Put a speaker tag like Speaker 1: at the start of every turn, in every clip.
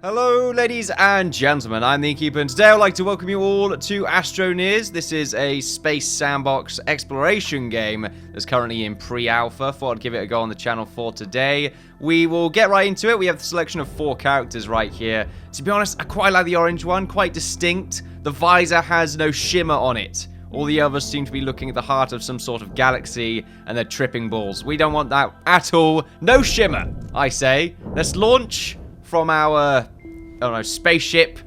Speaker 1: Hello ladies and gentlemen, I'm the Innkeeper, and today I'd like to welcome you all to Astroneers. This is a space sandbox exploration game that's currently in pre-alpha. Thought I'd give it a go on the channel for today. We will get right into it. We have the selection of 4 characters right here. To be honest, I quite like the orange one, quite distinct. The visor has no shimmer on it. All the others seem to be looking at the heart of some sort of galaxy, and they're tripping balls. We don't want that at all. No shimmer, I say. Let's launch from our, I don't know, spaceship.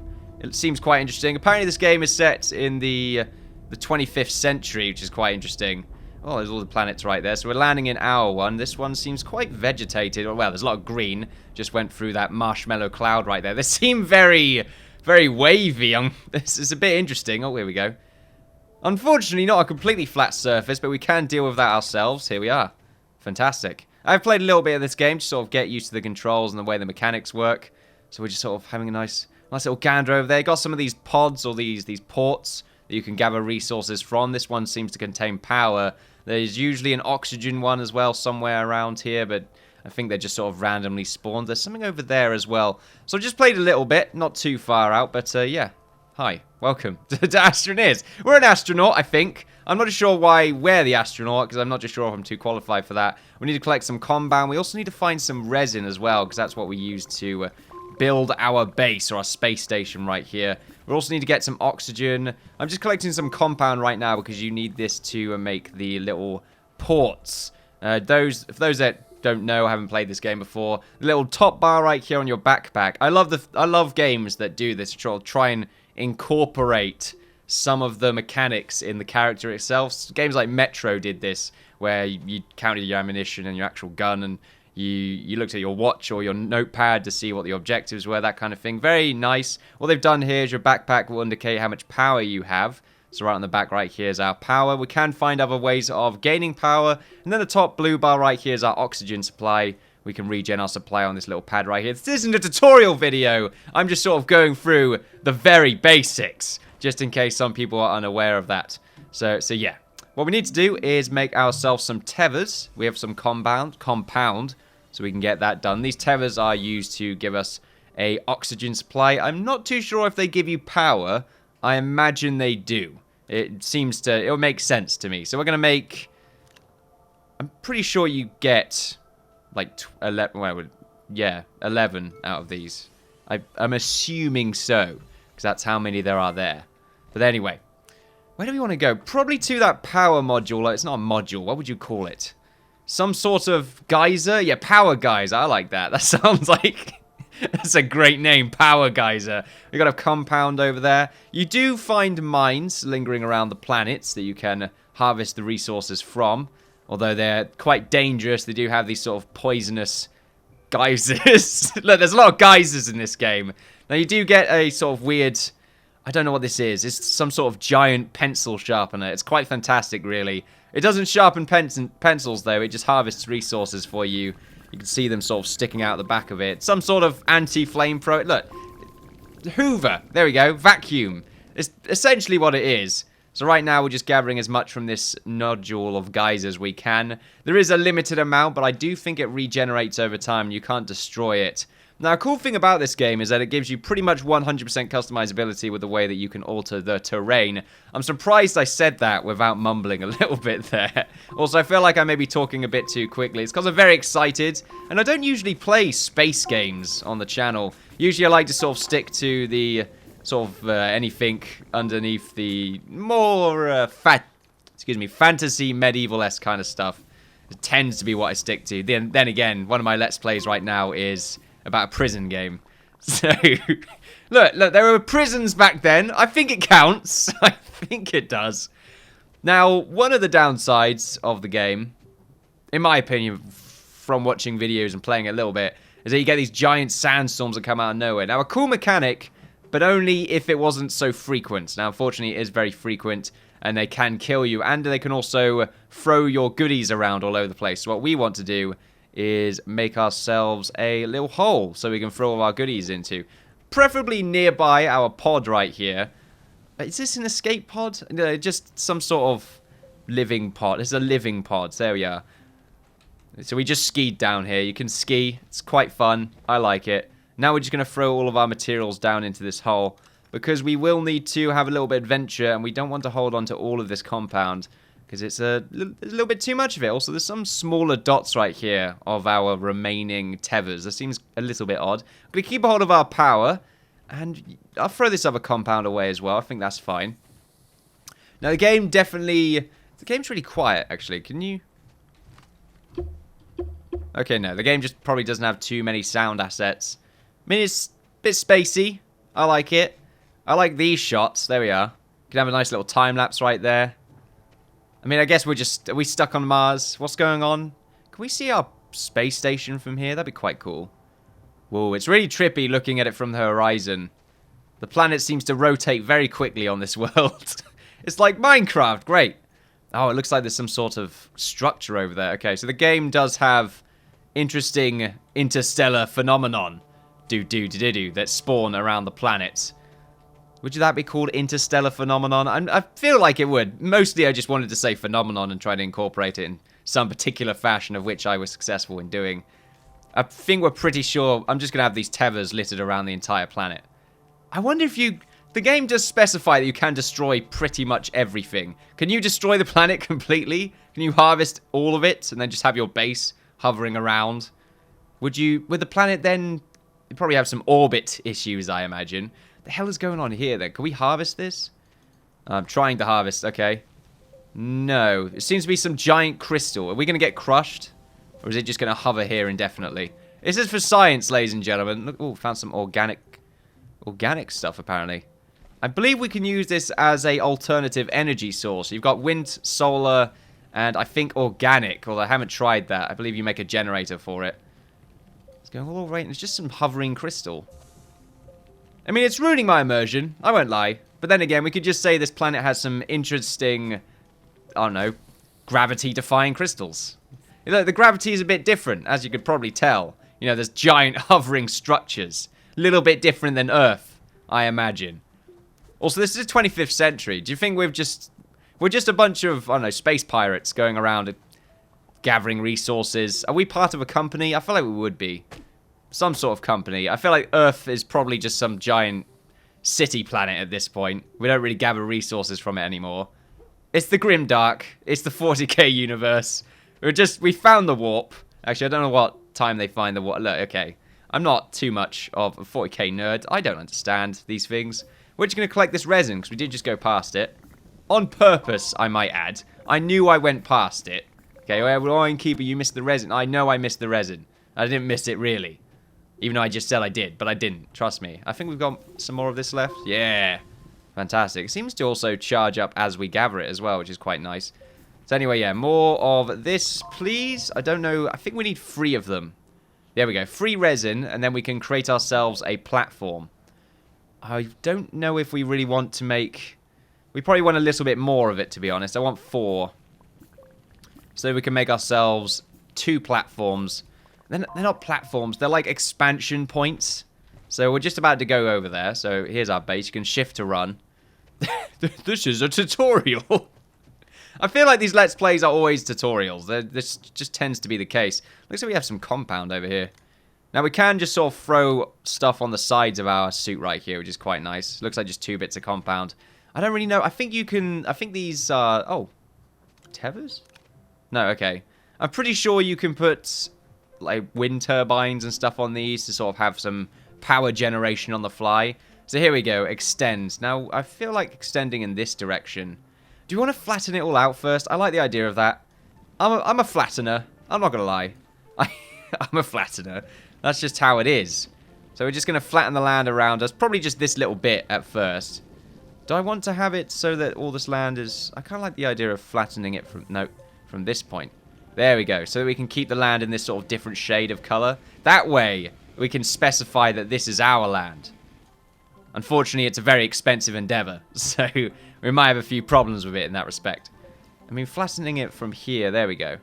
Speaker 1: It seems quite interesting. Apparently this game is set in the 25th century, which is quite interesting. Oh, there's all the planets right there. So we're landing in our one. This one seems quite vegetated. Well, there's a lot of green. Just went through that marshmallow cloud right there. They seem very, very wavy. This is a bit interesting. Oh, here we go. Unfortunately, not a completely flat surface, but we can deal with that ourselves. Here we are. Fantastic. I've played a little bit of this game to sort of get used to the controls and the way the mechanics work. So we're just sort of having a nice little gander over there. Got some of these pods or these ports that you can gather resources from. This one seems to contain power. There's usually an oxygen one as well somewhere around here, but I think they're just sort of randomly spawned. There's something over there as well. So I just played a little bit, not too far out, but yeah. Hi, welcome to Astroneers. We're an astronaut, I think. I'm not sure why we're the astronaut, because I'm not just sure if I'm too qualified for that. We need to collect some compound. We also need to find some resin as well, because that's what we use to build our base, or our space station right here. We also need to get some oxygen. I'm just collecting some compound right now, because you need this to make the little ports. For those that don't know, haven't played this game before, the little top bar right here on your backpack. I love games that do this, try and incorporate some of the mechanics in the character itself. Games like Metro did this, where you counted your ammunition and your actual gun, and you looked at your watch or your notepad to see what the objectives were, that kind of thing. Very nice. What they've done here is your backpack will indicate how much power you have. So right on the back right here is our power. We can find other ways of gaining power. And then the top blue bar right here is our oxygen supply. We can regen our supply on this little pad right here. This isn't a tutorial video. I'm just sort of going through the very basics, just in case some people are unaware of that. So yeah. What we need to do is make ourselves some tethers. We have some compound, so we can get that done. These tethers are used to give us a oxygen supply. I'm not too sure if they give you power. I imagine they do. It'll make sense to me. So we're going to make, I'm pretty sure you get like 11, well, yeah, 11 out of these. I'm assuming so, because that's how many there are there. But anyway, where do we want to go? Probably to that power module. It's not a module. What would you call it? Some sort of geyser? Yeah, power geyser. I like that. That sounds like, that's a great name, power geyser. We've got a compound over there. You do find mines lingering around the planets that you can harvest the resources from. Although they're quite dangerous, they do have these sort of poisonous geysers. Look, there's a lot of geysers in this game. Now, you do get a sort of weird, I don't know what this is. It's some sort of giant pencil sharpener. It's quite fantastic, really. It doesn't sharpen pencils, though. It just harvests resources for you. You can see them sort of sticking out the back of it. Some sort of anti-flamethrower. Look, Hoover. There we go. Vacuum. It's essentially what it is. So right now we're just gathering as much from this nodule of geysers as we can. There is a limited amount, but I do think it regenerates over time. You can't destroy it. Now, a cool thing about this game is that it gives you pretty much 100% customizability with the way that you can alter the terrain. I'm surprised I said that without mumbling a little bit there. Also, I feel like I may be talking a bit too quickly. It's because I'm very excited, and I don't usually play space games on the channel. Usually I like to sort of stick to the sort of anything underneath the more fantasy medieval-esque kind of stuff. It tends to be what I stick to. Then again, one of my Let's Plays right now is about a prison game. So, look, there were prisons back then. I think it counts. I think it does. Now, one of the downsides of the game, in my opinion, from watching videos and playing it a little bit, is that you get these giant sandstorms that come out of nowhere. Now, a cool mechanic, but only if it wasn't so frequent. Now, unfortunately, it is very frequent, and they can kill you, and they can also throw your goodies around all over the place. So what we want to do is make ourselves a little hole so we can throw all our goodies into. Preferably nearby our pod right here. Is this an escape pod? No, just some sort of living pod. It's a living pod. There we are. So we just skied down here. You can ski. It's quite fun. I like it. Now we're just going to throw all of our materials down into this hole, because we will need to have a little bit of adventure, and we don't want to hold on to all of this compound, because it's a little bit too much of it. Also, there's some smaller dots right here of our remaining tethers. That seems a little bit odd. I'm going to keep a hold of our power, and I'll throw this other compound away as well. I think that's fine. Now, the game definitely... The game's really quiet, actually. Can you... Okay, no. The game just probably doesn't have too many sound assets. I mean, it's a bit spacey. I like it. I like these shots. There we are. Can have a nice little time-lapse right there. I mean, I guess are we stuck on Mars? What's going on? Can we see our space station from here? That'd be quite cool. Whoa, it's really trippy looking at it from the horizon. The planet seems to rotate very quickly on this world. It's like Minecraft. Great. Oh, it looks like there's some sort of structure over there. Okay, so the game does have interesting interstellar phenomenon that spawn around the planet. Would that be called interstellar phenomenon? I feel like it would. Mostly I just wanted to say phenomenon and try to incorporate it in some particular fashion, of which I was successful in doing. I think we're pretty sure I'm just going to have these tethers littered around the entire planet. I wonder if you... The game does specify that you can destroy pretty much everything. Can you destroy the planet completely? Can you harvest all of it and then just have your base hovering around? Would the planet then... You'd probably have some orbit issues, I imagine. The hell is going on here then? Can we harvest this? I'm trying to harvest, okay. No. It seems to be some giant crystal. Are we going to get crushed? Or is it just going to hover here indefinitely? This is for science, ladies and gentlemen. Look, oh, found some organic stuff, apparently. I believe we can use this as a alternative energy source. You've got wind, solar, and I think organic, although I haven't tried that. I believe you make a generator for it. It's going all right, and it's just some hovering crystal. I mean, it's ruining my immersion, I won't lie. But then again, we could just say this planet has some interesting, I don't know, gravity-defying crystals. You know, the gravity is a bit different, as you could probably tell. You know, there's giant hovering structures. A little bit different than Earth, I imagine. Also, this is the 25th century. Do you think we're just a bunch of, I don't know, space pirates going around gathering resources? Are we part of a company? I feel like we would be. Some sort of company. I feel like Earth is probably just some giant city planet at this point. We don't really gather resources from it anymore. It's the Grimdark. It's the 40k universe. We found the warp. Actually, I don't know what time they find the warp. Look, okay. I'm not too much of a 40k nerd. I don't understand these things. We're just going to collect this resin, because we did just go past it. On purpose, I might add. I knew I went past it. Okay, well, Innkeeper, you missed the resin. I know I missed the resin. I didn't miss it, really. Even though I just said I did, but I didn't. Trust me. I think we've got some more of this left. Yeah. Fantastic. It seems to also charge up as we gather it as well, which is quite nice. So anyway, yeah, more of this, please. I don't know. I think we need 3 of them. There we go. 3 resin, and then we can create ourselves a platform. I don't know if we really want to make... We probably want a little bit more of it, to be honest. I want 4. So we can make ourselves 2 platforms. They're not platforms. They're like expansion points. So we're just about to go over there. So here's our base. You can shift to run. This is a tutorial. I feel like these Let's Plays are always tutorials. This just tends to be the case. Looks like we have some compound over here. Now, we can just sort of throw stuff on the sides of our suit right here, which is quite nice. Looks like just 2 bits of compound. I don't really know. I think you can... I think these are... Oh. Tethers? No, okay. I'm pretty sure you can put, like, wind turbines and stuff on these to sort of have some power generation on the fly. So here we go. Extend. Now, I feel like extending in this direction. Do you want to flatten it all out first? I like the idea of that. I'm a flattener. I'm not going to lie. I'm a flattener. That's just how it is. So we're just going to flatten the land around us. Probably just this little bit at first. Do I want to have it so that all this land is... I kind of like the idea of flattening it from... No, from this point. There we go. So that we can keep the land in this sort of different shade of color. That way, we can specify that this is our land. Unfortunately, it's a very expensive endeavor. So we might have a few problems with it in that respect. I mean, flattening it from here. There we go.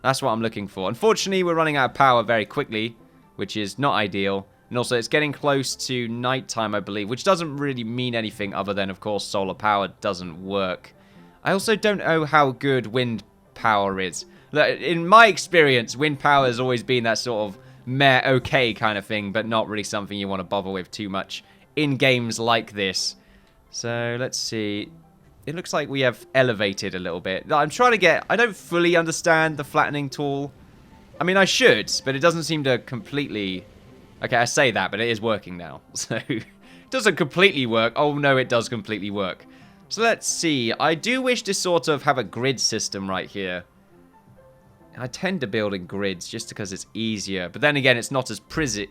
Speaker 1: That's what I'm looking for. Unfortunately, we're running out of power very quickly, which is not ideal. And also, it's getting close to nighttime, I believe, which doesn't really mean anything other than, of course, solar power doesn't work. I also don't know how good wind power is. In my experience, wind power has always been that sort of meh, okay kind of thing, but not really something you want to bother with too much in games like this. So, let's see. It looks like we have elevated a little bit. I'm trying to get... I don't fully understand the flattening tool. I mean, I should, but it doesn't seem to completely... Okay, I say that, but it is working now. So, it doesn't completely work. Oh, no, it does completely work. So, let's see. I do wish to sort of have a grid system right here. I tend to build in grids just because it's easier. But then again, it's not as pretty.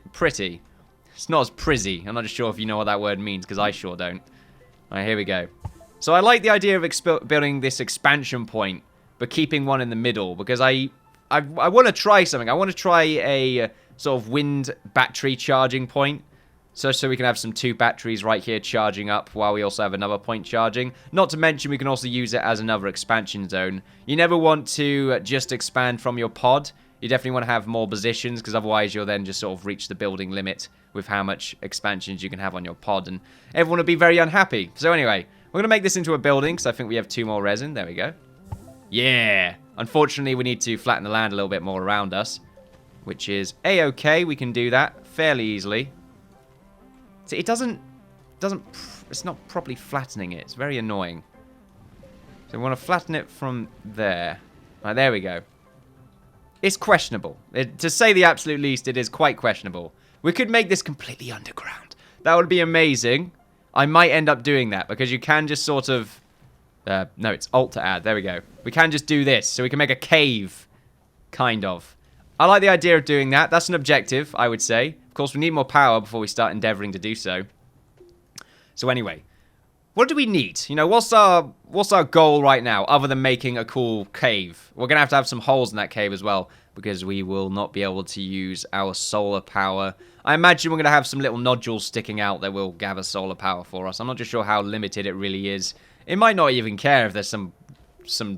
Speaker 1: It's not as prizzy. I'm not sure if you know what that word means, because I sure don't. Alright, here we go. So I like the idea of building this expansion point, but keeping one in the middle, because I want to try something. I want to try a sort of wind battery charging point, so we can have some 2 batteries right here charging up while we also have another point charging. Not to mention we can also use it as another expansion zone. You never want to just expand from your pod. You definitely want to have more positions, because otherwise you'll then just sort of reach the building limit with how much expansions you can have on your pod, and everyone will be very unhappy. So anyway, we're going to make this into a building, because I think we have 2 more resin. There we go. Yeah! Unfortunately, we need to flatten the land a little bit more around us, which is A-okay. We can do that fairly easily. So it doesn't, it's not properly flattening it. It's very annoying. So we want to flatten it from there. Right, there we go. It's questionable. To say the absolute least, it is quite questionable. We could make this completely underground. That would be amazing. I might end up doing that, because you can just sort of... no, it's Alt to add. There we go. We can just do this, so we can make a cave. Kind of. I like the idea of doing that. That's an objective, I would say. Of course, we need more power before we start endeavoring to do so. So anyway, what do we need? You know, what's our goal right now, other than making a cool cave? We're going to have some holes in that cave as well, because we will not be able to use our solar power. I imagine we're going to have some little nodules sticking out that will gather solar power for us. I'm not just sure how limited it really is. It might not even care if there's some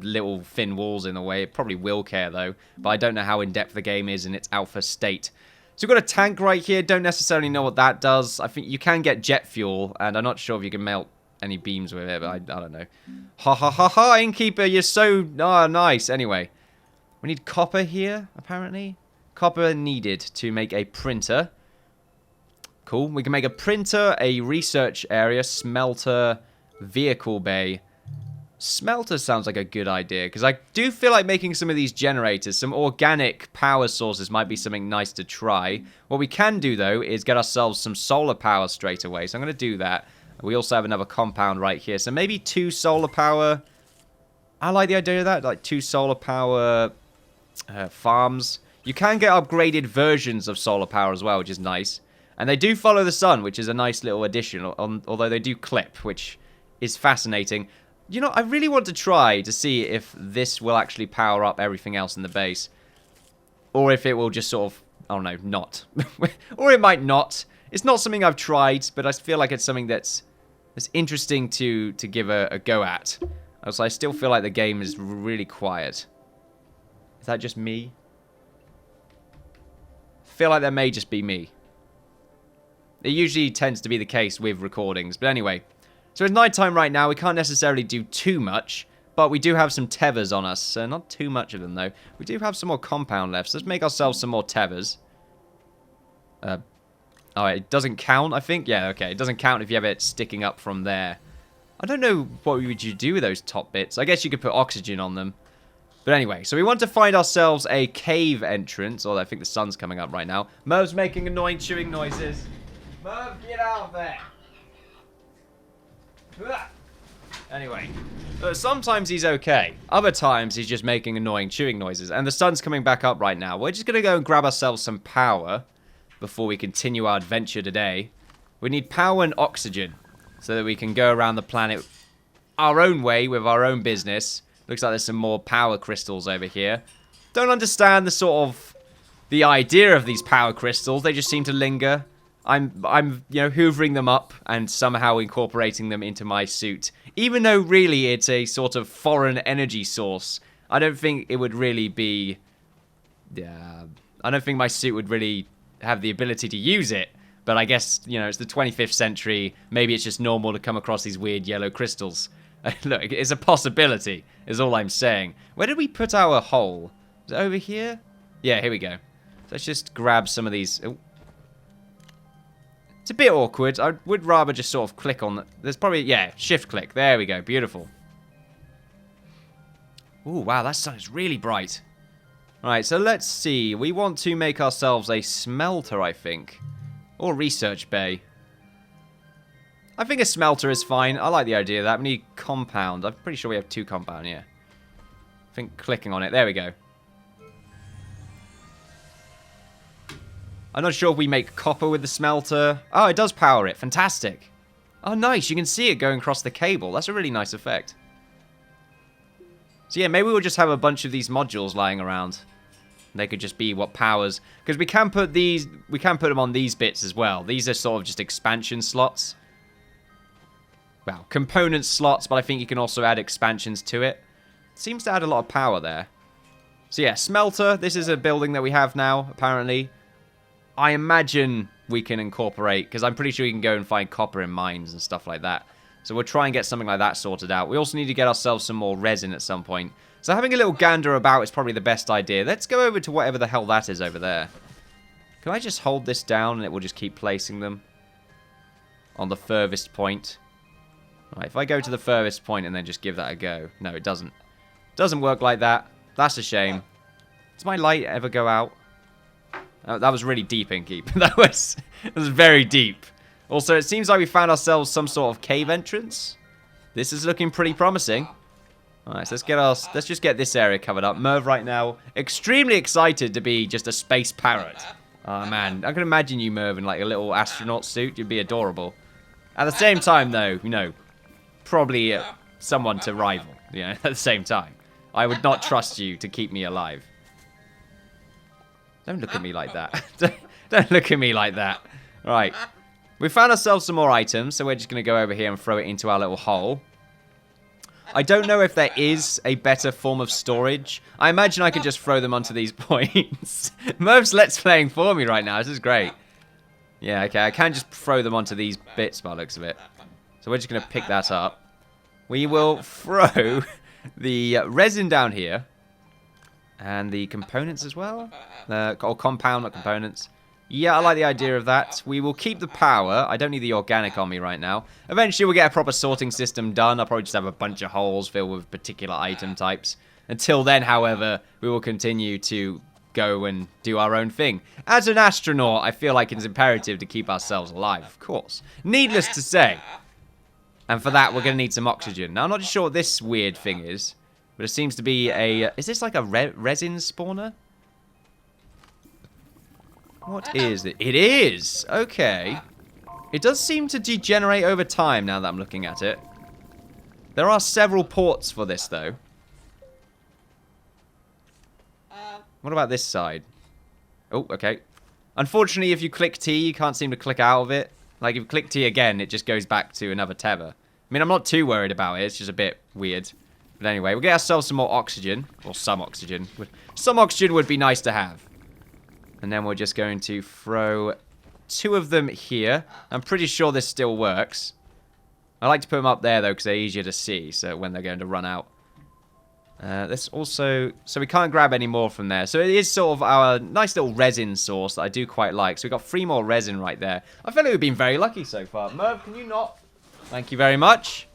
Speaker 1: little thin walls in the way. It probably will care, though. But I don't know how in-depth the game is in its alpha state. So we've got a tank right here. Don't necessarily know what that does. I think you can get jet fuel, and I'm not sure if you can melt any beams with it, but I don't know. Ha ha ha ha, Innkeeper, you're so nice. Anyway, we need copper here, apparently. Copper needed to make a printer. Cool. We can make a printer, a research area, smelter, vehicle bay. Smelter sounds like a good idea, because I do feel like making some of these generators, some organic power sources might be something nice to try. What we can do, though, is get ourselves some solar power straight away, so I'm going to do that. We also have another compound right here, so maybe 2 solar power. I like the idea of that, like 2 solar power farms. You can get upgraded versions of solar power as well, which is nice. And they do follow the sun, which is a nice little addition, although they do clip, which is fascinating. You know, I really want to try to see if this will actually power up everything else in the base. Or if it will just sort of, I don't know, not. Or it might not. It's not something I've tried, but I feel like it's something that's interesting to give a go at. Also, I still feel like the game is really quiet. Is that just me? I feel like that may just be me. It usually tends to be the case with recordings. But anyway, so it's nighttime right now. We can't necessarily do too much, but we do have some tethers on us. Not too much of them, though. We do have some more compound left, so let's make ourselves some more tethers. Oh, it doesn't count, I think? Yeah, okay. It doesn't count if you have it sticking up from there. I don't know what would you do with those top bits. I guess you could put oxygen on them. But anyway, so we want to find ourselves a cave entrance. Although I think the sun's coming up right now. Merv's making annoying chewing noises. Merv, get out of there. Anyway, sometimes he's okay. Other times he's just making annoying chewing noises. And the sun's coming back up right now. We're just going to go and grab ourselves some power before we continue our adventure today. We need power and oxygen so that we can go around the planet our own way with our own business. Looks like there's some more power crystals over here. Don't understand the idea of these power crystals. They just seem to linger. I'm you know, hoovering them up and somehow incorporating them into my suit. Even though really it's a sort of foreign energy source. I don't think it would really be... I don't think my suit would really have the ability to use it. But I guess, you know, it's the 25th century. Maybe it's just normal to come across these weird yellow crystals. Look, it's a possibility, is all I'm saying. Where did we put our hole? Is it over here? Yeah, here we go. Let's just grab some of these. Oh. It's a bit awkward. I would rather just sort of click on... There's probably... Yeah, shift click. There we go. Beautiful. Ooh, wow, that sun is really bright. Alright, so let's see. We want to make ourselves a smelter, I think. Or research bay. I think a smelter is fine. I like the idea of that. We need compound. I'm pretty sure we have 2 compound, yeah. I think clicking on it. There we go. I'm not sure if we make copper with the smelter. Oh, it does power it. Fantastic. Oh, nice. You can see it going across the cable. That's a really nice effect. So yeah, maybe we'll just have a bunch of these modules lying around. They could just be what powers. Because we can put these... We can put them on these bits as well. These are sort of just expansion slots. Well, component slots, but I think you can also add expansions to it. Seems to add a lot of power there. So yeah, smelter. This is a building that we have now, apparently. I imagine we can incorporate, because I'm pretty sure you can go and find copper in mines and stuff like that. So we'll try and get something like that sorted out. We also need to get ourselves some more resin at some point. So having a little gander about is probably the best idea. Let's go over to whatever the hell that is over there. Can I just hold this down and it will just keep placing them on the furthest point? Right, if I go to the furthest point and then just give that a go. No, it doesn't. It doesn't work like that. That's a shame. Does my light ever go out? Oh, that was really deep, Innkeeper. That was very deep. Also, it seems like we found ourselves some sort of cave entrance. This is looking pretty promising. Alright, so let's just get this area covered up. Merv right now, extremely excited to be just a space parrot. Oh man, I can imagine you, Merv, in like a little astronaut suit. You'd be adorable. At the same time, though, you know, probably someone to rival, you know, at the same time. I would not trust you to keep me alive. Don't look at me like that. Don't look at me like that. Right. We found ourselves some more items, so we're just going to go over here and throw it into our little hole. I don't know if there is a better form of storage. I imagine I could just throw them onto these points. Merv's Let's Playing for me right now. This is great. Yeah, okay. I can just throw them onto these bits by the looks of it. So we're just going to pick that up. We will throw the resin down here. And the components as well? Or compound, not components. Yeah, I like the idea of that. We will keep the power. I don't need the organic on me right now. Eventually, we'll get a proper sorting system done. I'll probably just have a bunch of holes filled with particular item types. Until then, however, we will continue to go and do our own thing. As an astronaut, I feel like it's imperative to keep ourselves alive, of course. Needless to say. And for that, we're going to need some oxygen. Now, I'm not sure what this weird thing is. But it seems to be a... Is this like a resin spawner? What is it? It is! Okay. It does seem to degenerate over time now that I'm looking at it. There are several ports for this, though. What about this side? Oh, okay. Unfortunately, if you click T, you can't seem to click out of it. Like, if you click T again, it just goes back to another tether. I mean, I'm not too worried about it. It's just a bit weird. But anyway, we'll get ourselves some more oxygen. Or some oxygen. Some oxygen would be nice to have. And then we're just going to throw 2 of them here. I'm pretty sure this still works. I like to put them up there, though, because they're easier to see. So when they're going to run out. Let's also... So we can't grab any more from there. So it is sort of our nice little resin source that I do quite like. So we've got 3 more resin right there. I feel like we've been very lucky so far. Merv, can you not? Thank you very much.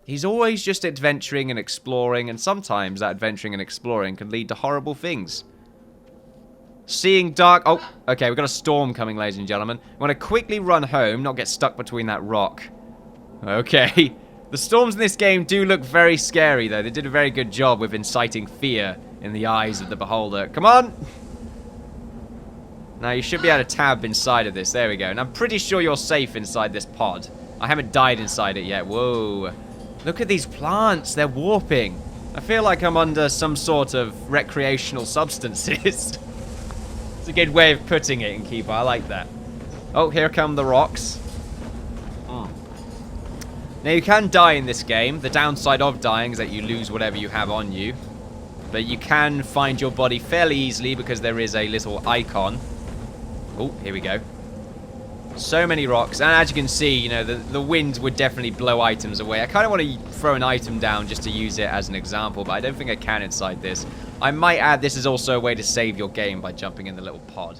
Speaker 1: He's always just adventuring and exploring, and sometimes that adventuring and exploring can lead to horrible things. Seeing dark... Oh, okay, we've got a storm coming, ladies and gentlemen. We want to quickly run home, not get stuck between that rock. Okay. The storms in this game do look very scary, though. They did a very good job with inciting fear in the eyes of the beholder. Come on! Now, you should be able to tab inside of this. There we go. And I'm pretty sure you're safe inside this pod. I haven't died inside it yet. Whoa. Look at these plants. They're warping. I feel like I'm under some sort of recreational substances. It's a good way of putting it, Innkeeper. I like that. Oh, here come the rocks. Now, you can die in this game. The downside of dying is that you lose whatever you have on you. But you can find your body fairly easily because there is a little icon. Oh, here we go. So many rocks. And as you can see, you know, the wind would definitely blow items away. I kind of want to throw an item down just to use it as an example, but I don't think I can inside this. I might add this is also a way to save your game by jumping in the little pod.